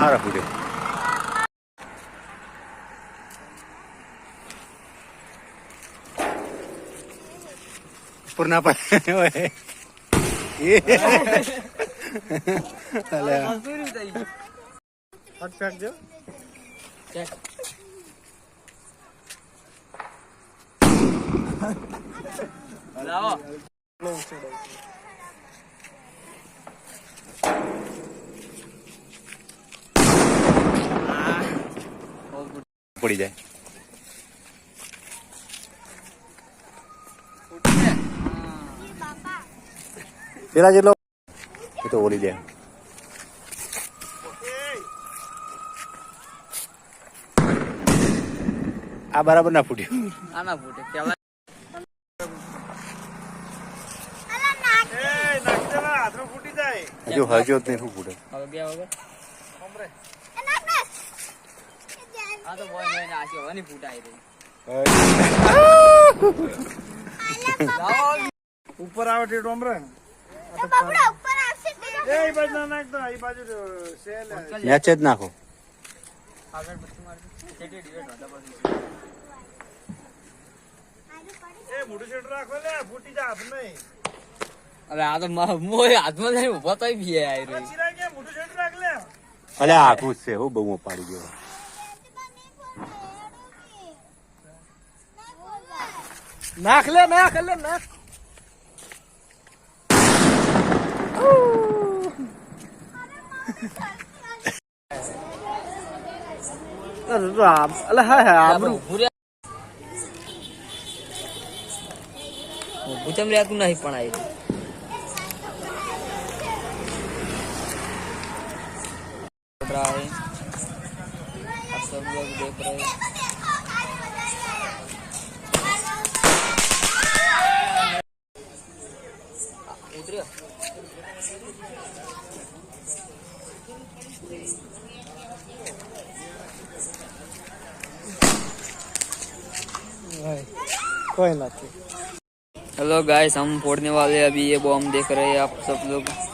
हारा फूटे पूर्णा पर पड़ी जाए तेरा जेलो ये तो बोली जाए आ बराबर ना फूटे आना फूटे क्या जो हजो नहीं फूटे હવે ગયા વગર આ તો બોય મેને આશી હોવાની ફૂટાઈ રહી ઉપર આવે ટેટો અમરે ઉપર આવશે એ બાજુ ના નાખતો આ બાજુ સેલ मैच જ નાખો આગળ પછી માર કેટી ડિવેટ હતા પછી એ મોટું સેટ રાખો લે ફૂટી જા હાથ નહીં અરે આ તો મોય હાથમાં જઈને ઉભો થઈ બી આવી રહી ચિરા કે મોટું સેટ રાખ લે અલે આખું છે હો બહુ પાડી ગયો નાખ લે નાખ રામ અલે હા આબરૂ પૂછમ રે તું નહીં પણ આવી रहा है आप सब लोग देख रहे हैं उतरियो कोई नहीं। हेलो गाइस हम फोड़ने वाले अभी ये बॉम्ब देख रहे हैं आप सब लोग